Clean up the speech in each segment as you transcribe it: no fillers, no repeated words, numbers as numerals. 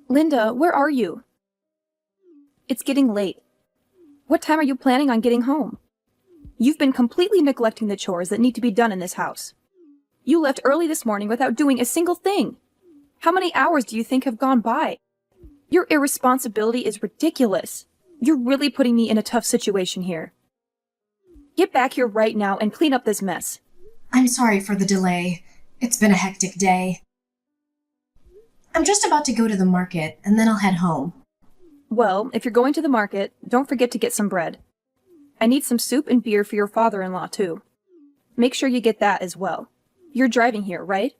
Linda, where are you? It's getting late. What time are you planning on getting home? You've been completely neglecting the chores that need to be done in this house. You left early this morning without doing a single thing. How many hours do you think have gone by? Your irresponsibility is ridiculous. You're really putting me in a tough situation here. Get back here right now and clean up this mess. I'm sorry for the delay. It's been a hectic day. I'm just about to go to the market, and then I'll head home. Well, if you're going to the market, don't forget to get some bread. I need some soup and beer for your father-in-law, too. Make sure you get that as well. You're driving here, right?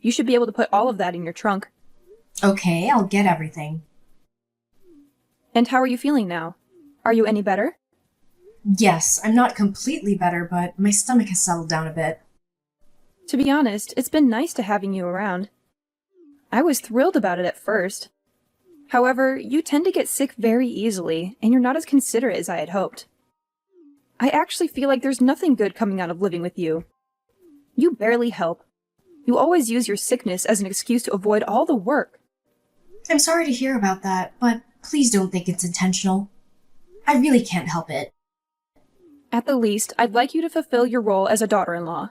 You should be able to put all of that in your trunk. Okay, I'll get everything. And how are you feeling now? Are you any better? Yes, I'm not completely better, but my stomach has settled down a bit. To be honest, it's been nice to having you around. I was thrilled about it at first. However, you tend to get sick very easily, and you're not as considerate as I had hoped. I actually feel like there's nothing good coming out of living with you. You barely help. You always use your sickness as an excuse to avoid all the work. I'm sorry to hear about that, but please don't think it's intentional. I really can't help it. At the least, I'd like you to fulfill your role as a daughter-in-law.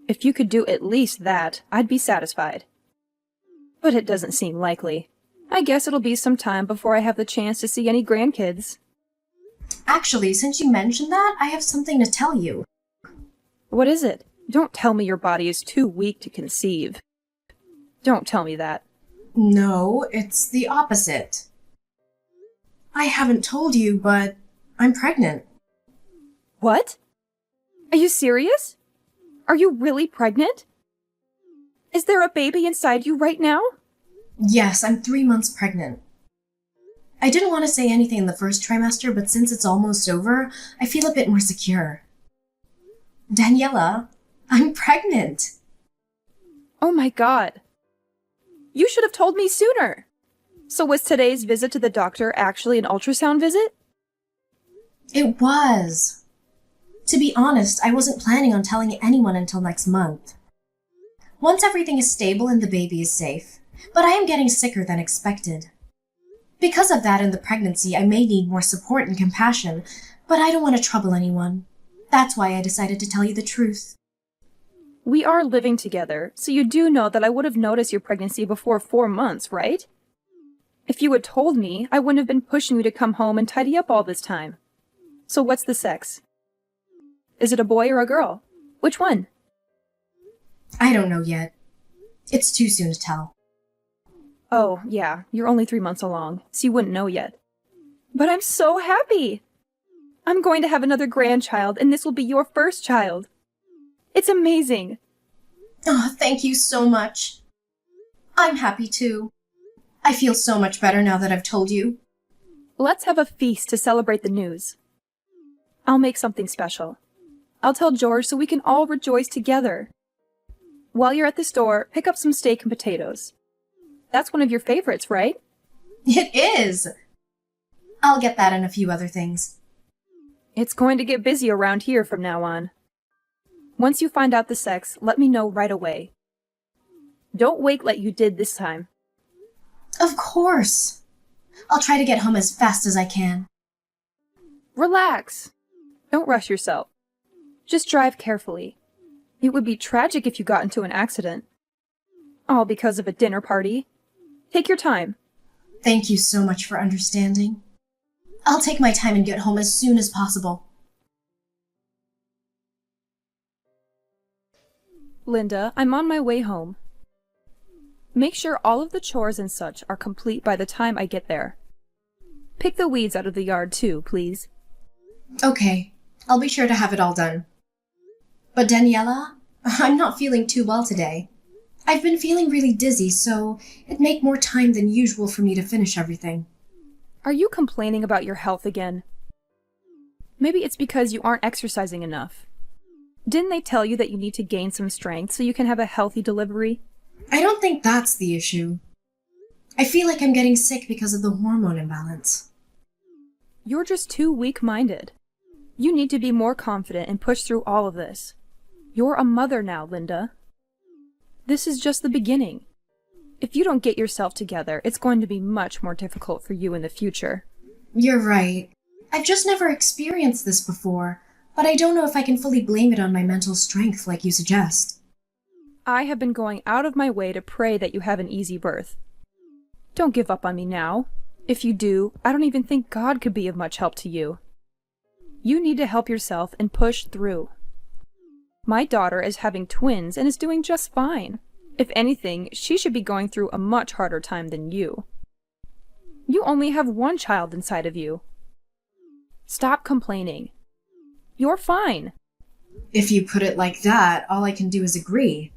If you could do at least that, I'd be satisfied. But it doesn't seem likely. I guess it'll be some time before I have the chance to see any grandkids. Actually, since you mentioned that, I have something to tell you. What is it? Don't tell me your body is too weak to conceive. Don't tell me that. No, it's the opposite. I haven't told you, but I'm pregnant. What? Are you serious? Are you really pregnant? Is there a baby inside you right now? Yes, I'm 3 months pregnant. I didn't want to say anything in the first trimester, but since it's almost over, I feel a bit more secure. Daniela, I'm pregnant. Oh my God. You should have told me sooner. So was today's visit to the doctor actually an ultrasound visit? It was. To be honest, I wasn't planning on telling anyone until next month. Once everything is stable and the baby is safe, but I am getting sicker than expected. Because of that in the pregnancy, I may need more support and compassion, but I don't want to trouble anyone. That's why I decided to tell you the truth. We are living together, so you do know that I would have noticed your pregnancy before 4 months, right? If you had told me, I wouldn't have been pushing you to come home and tidy up all this time. So what's the sex? Is it a boy or a girl? Which one? I don't know yet. It's too soon to tell. Oh, yeah, you're only 3 months along, so you wouldn't know yet. But I'm so happy! I'm going to have another grandchild, and this will be your first child. It's amazing! Oh, thank you so much. I'm happy too. I feel so much better now that I've told you. Let's have a feast to celebrate the news. I'll make something special. I'll tell George so we can all rejoice together. While you're at the store, pick up some steak and potatoes. That's one of your favorites, right? It is! I'll get that and a few other things. It's going to get busy around here from now on. Once you find out the sex, let me know right away. Don't wait like you did this time. Of course! I'll try to get home as fast as I can. Relax. Don't rush yourself. Just drive carefully. It would be tragic if you got into an accident. All because of a dinner party. Take your time. Thank you so much for understanding. I'll take my time and get home as soon as possible. Linda, I'm on my way home. Make sure all of the chores and such are complete by the time I get there. Pick the weeds out of the yard too, please. Okay, I'll be sure to have it all done. But Daniela, I'm not feeling too well today. I've been feeling really dizzy, so it'd make more time than usual for me to finish everything. Are you complaining about your health again? Maybe it's because you aren't exercising enough. Didn't they tell you that you need to gain some strength so you can have a healthy delivery? I don't think that's the issue. I feel like I'm getting sick because of the hormone imbalance. You're just too weak-minded. You need to be more confident and push through all of this. You're a mother now, Linda. This is just the beginning. If you don't get yourself together, it's going to be much more difficult for you in the future. You're right. I've just never experienced this before, but I don't know if I can fully blame it on my mental strength like you suggest. I have been going out of my way to pray that you have an easy birth. Don't give up on me now. If you do, I don't even think God could be of much help to you. You need to help yourself and push through. My daughter is having twins and is doing just fine. If anything, she should be going through a much harder time than you. You only have one child inside of you. Stop complaining. You're fine. If you put it like that, all I can do is agree.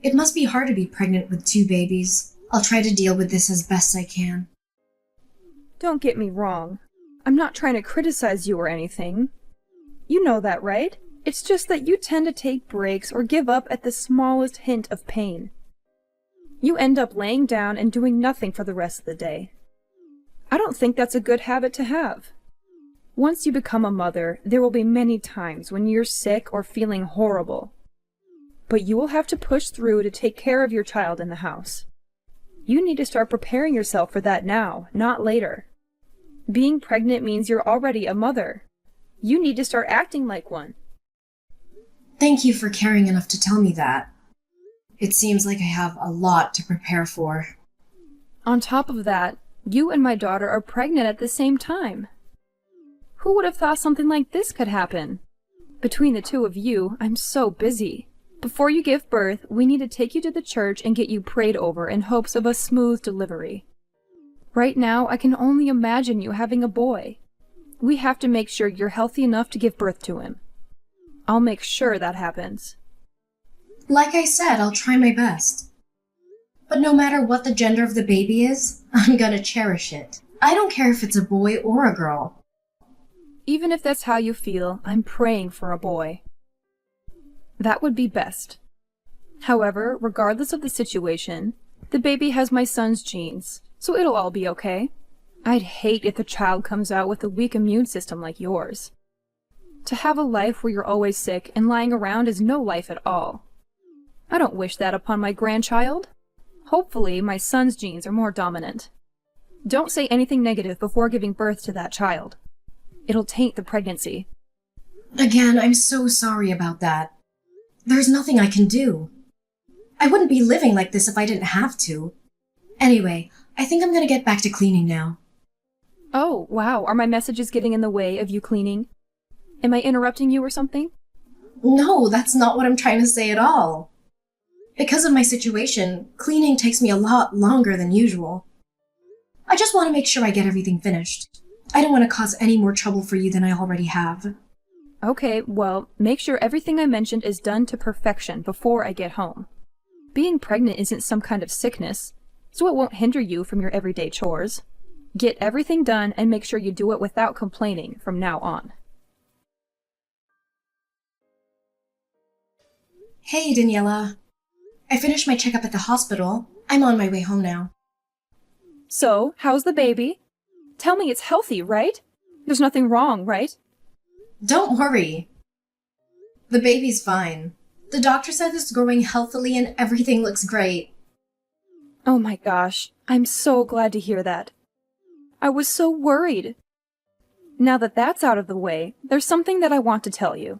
It must be hard to be pregnant with 2 babies. I'll try to deal with this as best I can. Don't get me wrong. I'm not trying to criticize you or anything. You know that, right? It's just that you tend to take breaks or give up at the smallest hint of pain. You end up laying down and doing nothing for the rest of the day. I don't think that's a good habit to have. Once you become a mother, there will be many times when you're sick or feeling horrible. But you will have to push through to take care of your child in the house. You need to start preparing yourself for that now, not later. Being pregnant means you're already a mother. You need to start acting like one. Thank you for caring enough to tell me that. It seems like I have a lot to prepare for. On top of that, you and my daughter are pregnant at the same time. Who would have thought something like this could happen? Between the two of you, I'm so busy. Before you give birth, we need to take you to the church and get you prayed over in hopes of a smooth delivery. Right now, I can only imagine you having a boy. We have to make sure you're healthy enough to give birth to him. I'll make sure that happens. Like I said, I'll try my best. But no matter what the gender of the baby is, I'm gonna cherish it. I don't care if it's a boy or a girl. Even if that's how you feel, I'm praying for a boy. That would be best. However, regardless of the situation, the baby has my son's genes, so it'll all be okay. I'd hate if the child comes out with a weak immune system like yours. To have a life where you're always sick and lying around is no life at all. I don't wish that upon my grandchild. Hopefully, my son's genes are more dominant. Don't say anything negative before giving birth to that child. It'll taint the pregnancy. Again, I'm so sorry about that. There's nothing I can do. I wouldn't be living like this if I didn't have to. Anyway, I think I'm gonna get back to cleaning now. Oh, wow. Are my messages getting in the way of you cleaning? Am I interrupting you or something? No, that's not what I'm trying to say at all. Because of my situation, cleaning takes me a lot longer than usual. I just want to make sure I get everything finished. I don't want to cause any more trouble for you than I already have. Okay, well, make sure everything I mentioned is done to perfection before I get home. Being pregnant isn't some kind of sickness, so it won't hinder you from your everyday chores. Get everything done and make sure you do it without complaining from now on. Hey, Daniela. I finished my checkup at the hospital. I'm on my way home now. So, how's the baby? Tell me it's healthy, right? There's nothing wrong, right? Don't worry. The baby's fine. The doctor said it's growing healthily and everything looks great. Oh my gosh, I'm so glad to hear that. I was so worried. Now that that's out of the way, there's something that I want to tell you.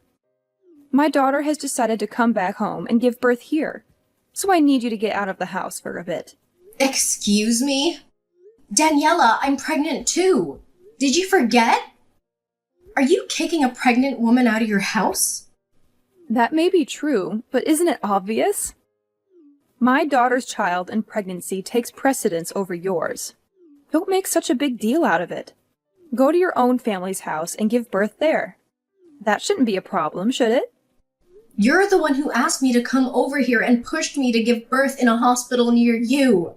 My daughter has decided to come back home and give birth here, so I need you to get out of the house for a bit. Excuse me? Daniela, I'm pregnant too. Did you forget? Are you kicking a pregnant woman out of your house? That may be true, but isn't it obvious? My daughter's child and pregnancy takes precedence over yours. Don't make such a big deal out of it. Go to your own family's house and give birth there. That shouldn't be a problem, should it? You're the one who asked me to come over here and pushed me to give birth in a hospital near you.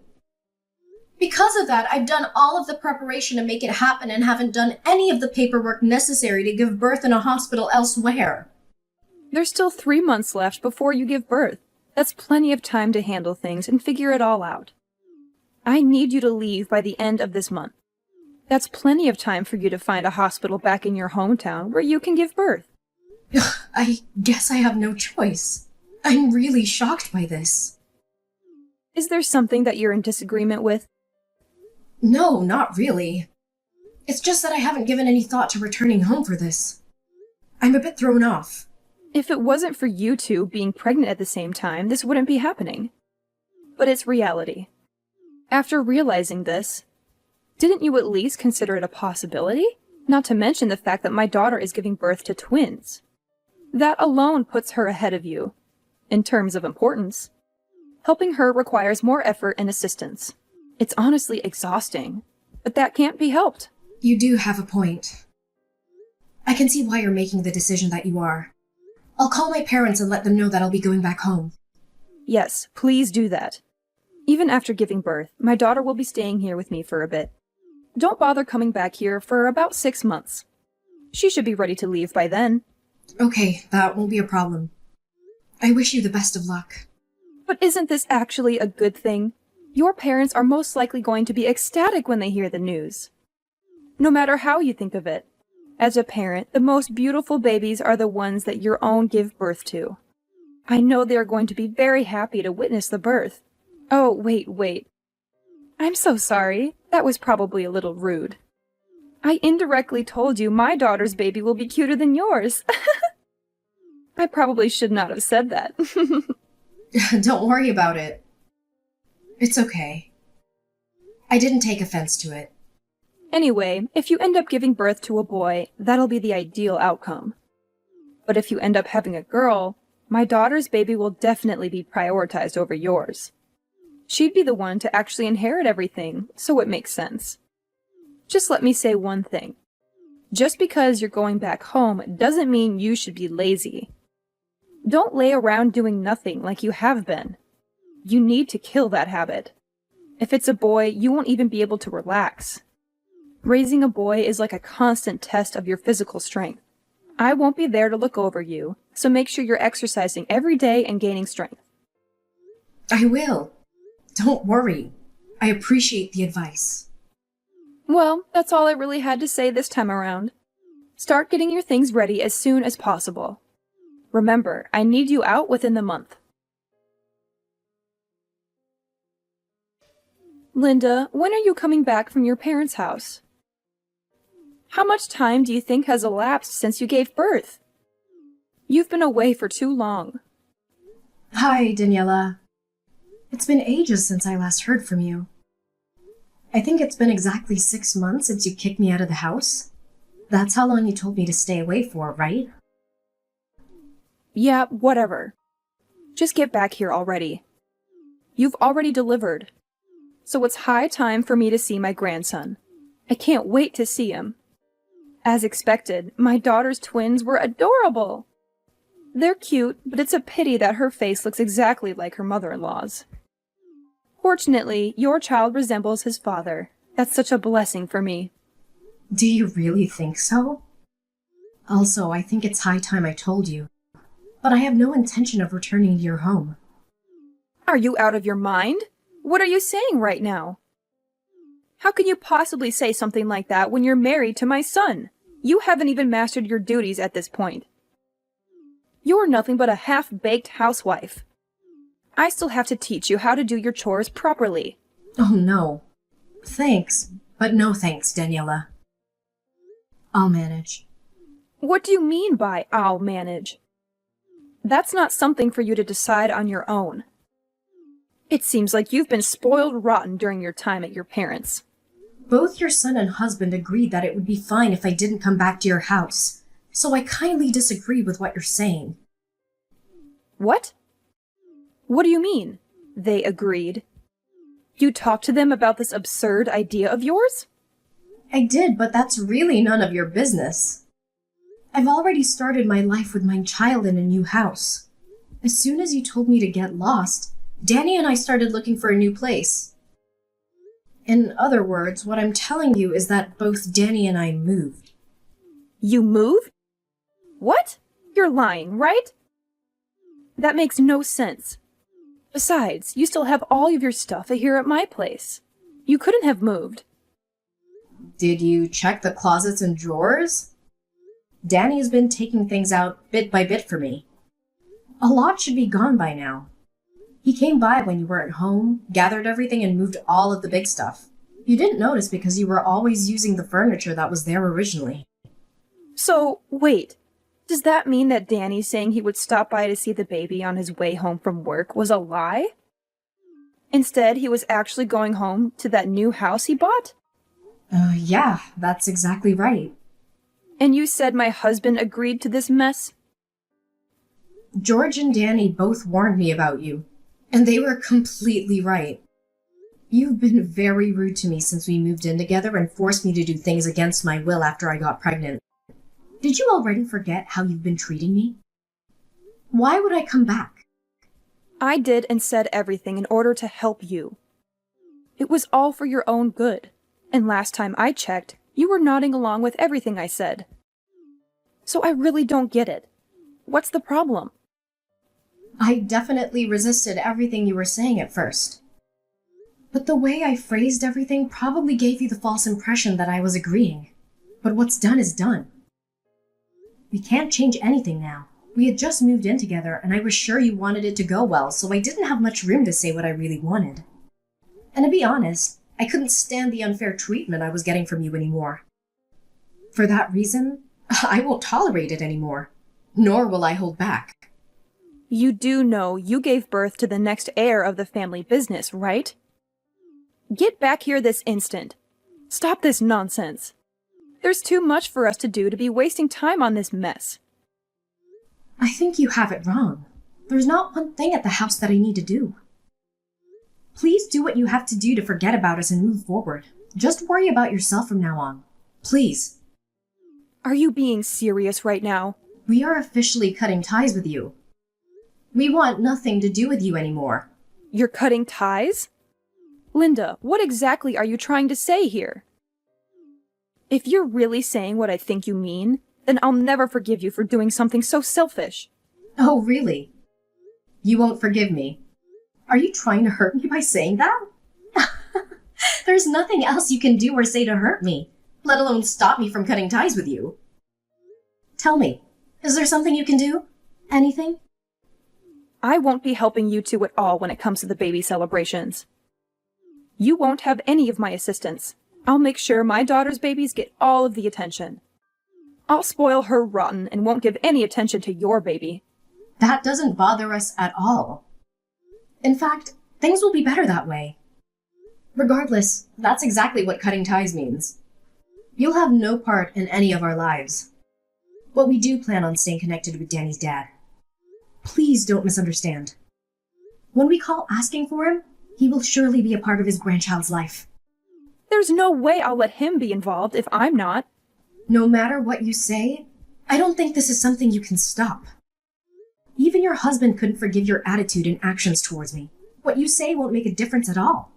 Because of that, I've done all of the preparation to make it happen and haven't done any of the paperwork necessary to give birth in a hospital elsewhere. There's still 3 months left before you give birth. That's plenty of time to handle things and figure it all out. I need you to leave by the end of this month. That's plenty of time for you to find a hospital back in your hometown where you can give birth. I guess I have no choice. I'm really shocked by this. Is there something that you're in disagreement with? No, not really. It's just that I haven't given any thought to returning home for this. I'm a bit thrown off. If it wasn't for you two being pregnant at the same time, this wouldn't be happening. But it's reality. After realizing this, didn't you at least consider it a possibility? Not to mention the fact that my daughter is giving birth to twins. That alone puts her ahead of you, in terms of importance. Helping her requires more effort and assistance. It's honestly exhausting, but that can't be helped. You do have a point. I can see why you're making the decision that you are. I'll call my parents and let them know that I'll be going back home. Yes, please do that. Even after giving birth, my daughter will be staying here with me for a bit. Don't bother coming back here for about 6 months. She should be ready to leave by then. Okay, that won't be a problem. I wish you the best of luck. But isn't this actually a good thing? Your parents are most likely going to be ecstatic when they hear the news. No matter how you think of it. As a parent, the most beautiful babies are the ones that your own give birth to. I know they are going to be very happy to witness the birth. Oh, wait. I'm so sorry. That was probably a little rude. I indirectly told you my daughter's baby will be cuter than yours. I probably should not have said that. Don't worry about it. It's okay. I didn't take offense to it. Anyway, if you end up giving birth to a boy, that'll be the ideal outcome. But if you end up having a girl, my daughter's baby will definitely be prioritized over yours. She'd be the one to actually inherit everything, so it makes sense. Just let me say one thing. Just because you're going back home doesn't mean you should be lazy. Don't lay around doing nothing like you have been. You need to kill that habit. If it's a boy, you won't even be able to relax. Raising a boy is like a constant test of your physical strength. I won't be there to look over you, so make sure you're exercising every day and gaining strength. I will. Don't worry. I appreciate the advice. Well, that's all I really had to say this time around. Start getting your things ready as soon as possible. Remember, I need you out within the month. Linda, when are you coming back from your parents' house? How much time do you think has elapsed since you gave birth? You've been away for too long. Hi, Daniela. It's been ages since I last heard from you. I think it's been exactly 6 months since you kicked me out of the house. That's how long you told me to stay away for, right? Yeah, whatever. Just get back here already. You've already delivered. So it's high time for me to see my grandson. I can't wait to see him. As expected, my daughter's twins were adorable. They're cute, but it's a pity that her face looks exactly like her mother-in-law's. Fortunately, your child resembles his father. That's such a blessing for me. Do you really think so? Also, I think it's high time I told you. But I have no intention of returning to your home. Are you out of your mind? What are you saying right now? How can you possibly say something like that when you're married to my son? You haven't even mastered your duties at this point. You're nothing but a half-baked housewife. I still have to teach you how to do your chores properly. Oh no. Thanks, but no thanks, Daniela. I'll manage. What do you mean by I'll manage? That's not something for you to decide on your own. It seems like you've been spoiled rotten during your time at your parents'. Both your son and husband agreed that it would be fine if I didn't come back to your house, so I kindly disagree with what you're saying. What? What do you mean, they agreed? You talked to them about this absurd idea of yours? I did, but that's really none of your business. I've already started my life with my child in a new house. As soon as you told me to get lost, Danny and I started looking for a new place. In other words, what I'm telling you is that both Danny and I moved. You moved? What? You're lying, right? That makes no sense. Besides, you still have all of your stuff here at my place. You couldn't have moved. Did you check the closets and drawers? Danny has been taking things out bit by bit for me. A lot should be gone by now. He came by when you weren't home, gathered everything, and moved all of the big stuff. You didn't notice because you were always using the furniture that was there originally. So, wait. Does that mean that Danny saying he would stop by to see the baby on his way home from work was a lie? Instead, he was actually going home to that new house he bought? Yeah, that's exactly right. And you said my husband agreed to this mess? George and Danny both warned me about you, and they were completely right. You've been very rude to me since we moved in together and forced me to do things against my will after I got pregnant. Did you already forget how you've been treating me? Why would I come back? I did and said everything in order to help you. It was all for your own good, and last time I checked, you were nodding along with everything I said. So I really don't get it. What's the problem? I definitely resisted everything you were saying at first. But the way I phrased everything probably gave you the false impression that I was agreeing. But what's done is done. We can't change anything now. We had just moved in together, and I was sure you wanted it to go well, so I didn't have much room to say what I really wanted. And to be honest, I couldn't stand the unfair treatment I was getting from you anymore. For that reason, I won't tolerate it anymore. Nor will I hold back. You do know you gave birth to the next heir of the family business, right? Get back here this instant. Stop this nonsense. There's too much for us to do to be wasting time on this mess. I think you have it wrong. There's not one thing at the house that I need to do. Please do what you have to do to forget about us and move forward. Just worry about yourself from now on. Please. Are you being serious right now? We are officially cutting ties with you. We want nothing to do with you anymore. You're cutting ties? Linda, what exactly are you trying to say here? If you're really saying what I think you mean, then I'll never forgive you for doing something so selfish. Oh, really? You won't forgive me? Are you trying to hurt me by saying that? There's nothing else you can do or say to hurt me, let alone stop me from cutting ties with you. Tell me, is there something you can do? Anything? I won't be helping you two at all when it comes to the baby celebrations. You won't have any of my assistance. I'll make sure my daughter's babies get all of the attention. I'll spoil her rotten and won't give any attention to your baby. That doesn't bother us at all. In fact, things will be better that way. Regardless, that's exactly what cutting ties means. You'll have no part in any of our lives. But we do plan on staying connected with Danny's dad. Please don't misunderstand. When we call asking for him, he will surely be a part of his grandchild's life. There's no way I'll let him be involved if I'm not. No matter what you say, I don't think this is something you can stop. Even your husband couldn't forgive your attitude and actions towards me. What you say won't make a difference at all.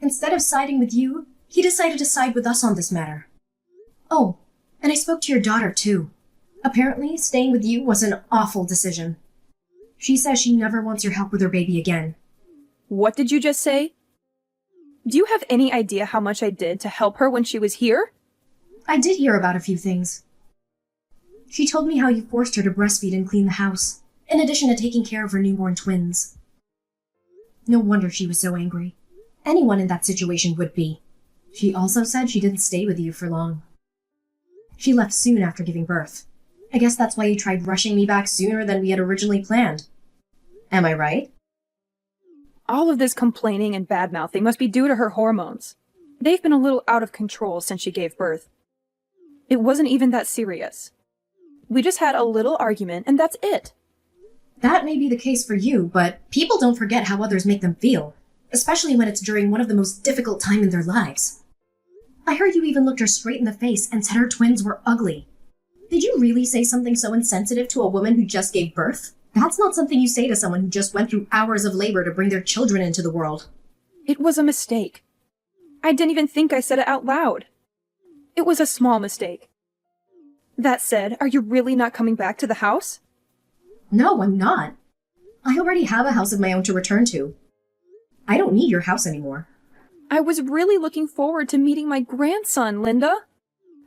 Instead of siding with you, he decided to side with us on this matter. Oh, and I spoke to your daughter too. Apparently, staying with you was an awful decision. She says she never wants your help with her baby again. What did you just say? Do you have any idea how much I did to help her when she was here? I did hear about a few things. She told me how you forced her to breastfeed and clean the house, in addition to taking care of her newborn twins. No wonder she was so angry. Anyone in that situation would be. She also said she didn't stay with you for long. She left soon after giving birth. I guess that's why you tried rushing me back sooner than we had originally planned. Am I right? All of this complaining and bad-mouthing must be due to her hormones. They've been a little out of control since she gave birth. It wasn't even that serious. We just had a little argument, and that's it. That may be the case for you, but people don't forget how others make them feel, especially when it's during one of the most difficult times in their lives. I heard you even looked her straight in the face and said her twins were ugly. Did you really say something so insensitive to a woman who just gave birth? That's not something you say to someone who just went through hours of labor to bring their children into the world. It was a mistake. I didn't even think I said it out loud. It was a small mistake. That said, are you really not coming back to the house? No, I'm not. I already have a house of my own to return to. I don't need your house anymore. I was really looking forward to meeting my grandson, Linda.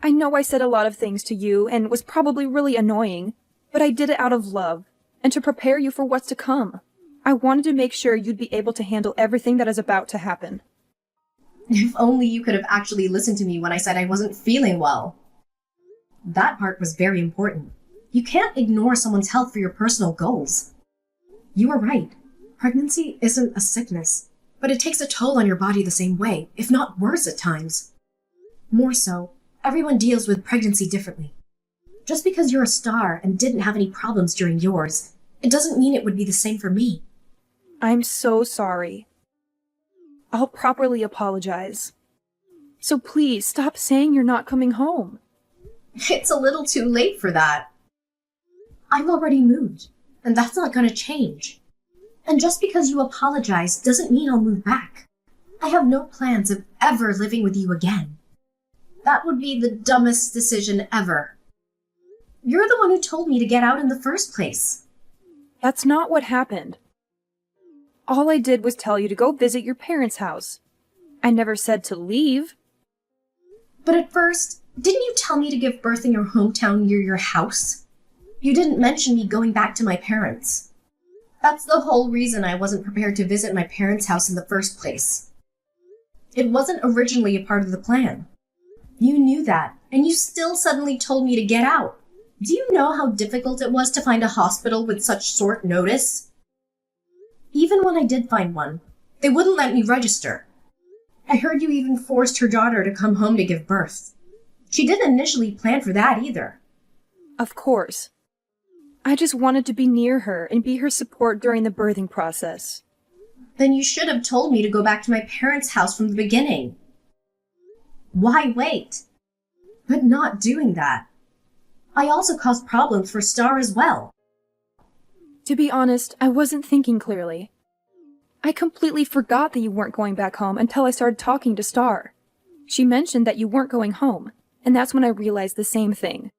I know I said a lot of things to you and was probably really annoying, but I did it out of love and to prepare you for what's to come. I wanted to make sure you'd be able to handle everything that is about to happen. If only you could have actually listened to me when I said I wasn't feeling well. That part was very important. You can't ignore someone's health for your personal goals. You are right. Pregnancy isn't a sickness, but it takes a toll on your body the same way, if not worse at times. More so, everyone deals with pregnancy differently. Just because you're a star and didn't have any problems during yours, it doesn't mean it would be the same for me. I'm so sorry. I'll properly apologize. So please stop saying you're not coming home. It's a little too late for that. I've already moved, and that's not going to change. And just because you apologize doesn't mean I'll move back. I have no plans of ever living with you again. That would be the dumbest decision ever. You're the one who told me to get out in the first place. That's not what happened. All I did was tell you to go visit your parents' house. I never said to leave. But at first, didn't you tell me to give birth in your hometown near your house? You didn't mention me going back to my parents. That's the whole reason I wasn't prepared to visit my parents' house in the first place. It wasn't originally a part of the plan. You knew that, and you still suddenly told me to get out. Do you know how difficult it was to find a hospital with such short notice? Even when I did find one, they wouldn't let me register. I heard you even forced her daughter to come home to give birth. She didn't initially plan for that either. Of course. I just wanted to be near her and be her support during the birthing process. Then you should have told me to go back to my parents' house from the beginning. Why wait? But not doing that. I also caused problems for Star as well. To be honest, I wasn't thinking clearly. I completely forgot that you weren't going back home until I started talking to Star. She mentioned that you weren't going home, and that's when I realized the same thing.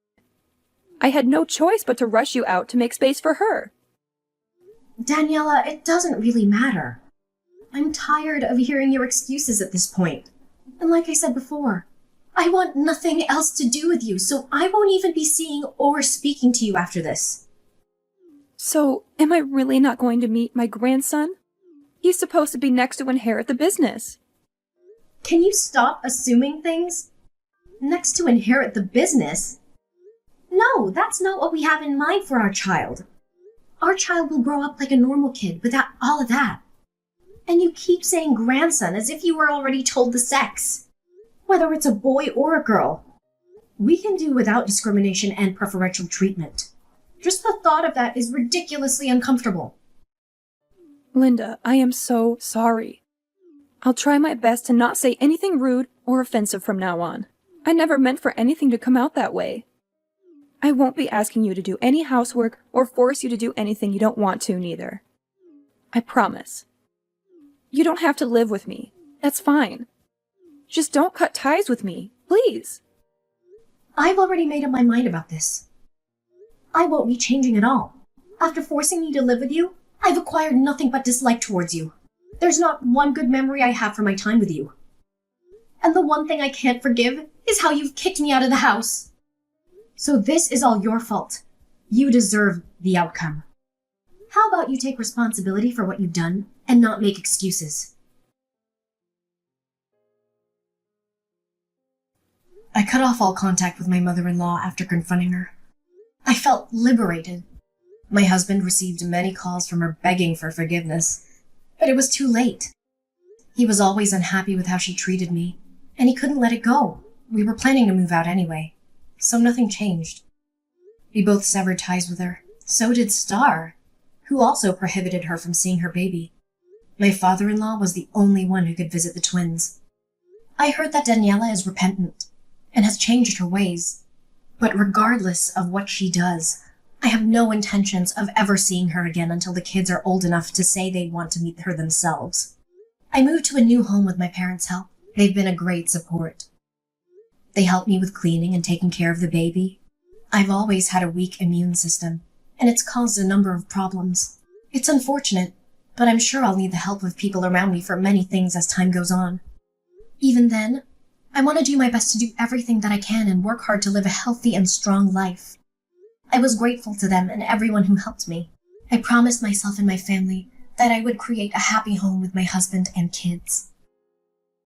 I had no choice but to rush you out to make space for her. Daniela, it doesn't really matter. I'm tired of hearing your excuses at this point. And like I said before, I want nothing else to do with you, so I won't even be seeing or speaking to you after this. So, am I really not going to meet my grandson? He's supposed to be next to inherit the business. Can you stop assuming things? Next to inherit the business? No, that's not what we have in mind for our child. Our child will grow up like a normal kid without all of that. And you keep saying grandson as if you were already told the sex. Whether it's a boy or a girl. We can do without discrimination and preferential treatment. Just the thought of that is ridiculously uncomfortable. Linda, I am so sorry. I'll try my best to not say anything rude or offensive from now on. I never meant for anything to come out that way. I won't be asking you to do any housework or force you to do anything you don't want to, neither. I promise. You don't have to live with me. That's fine. Just don't cut ties with me, please. I've already made up my mind about this. I won't be changing at all. After forcing me to live with you, I've acquired nothing but dislike towards you. There's not one good memory I have from my time with you. And the one thing I can't forgive is how you've kicked me out of the house. So this is all your fault. You deserve the outcome. How about you take responsibility for what you've done and not make excuses? I cut off all contact with my mother-in-law after confronting her. I felt liberated. My husband received many calls from her begging for forgiveness, but it was too late. He was always unhappy with how she treated me, and he couldn't let it go. We were planning to move out anyway, so nothing changed. We both severed ties with her. So did Star, who also prohibited her from seeing her baby. My father-in-law was the only one who could visit the twins. I heard that Daniela is repentant and has changed her ways. But regardless of what she does, I have no intentions of ever seeing her again until the kids are old enough to say they want to meet her themselves. I moved to a new home with my parents' help. They've been a great support. They help me with cleaning and taking care of the baby. I've always had a weak immune system, and it's caused a number of problems. It's unfortunate, but I'm sure I'll need the help of people around me for many things as time goes on. Even then, I want to do my best to do everything that I can and work hard to live a healthy and strong life. I was grateful to them and everyone who helped me. I promised myself and my family that I would create a happy home with my husband and kids.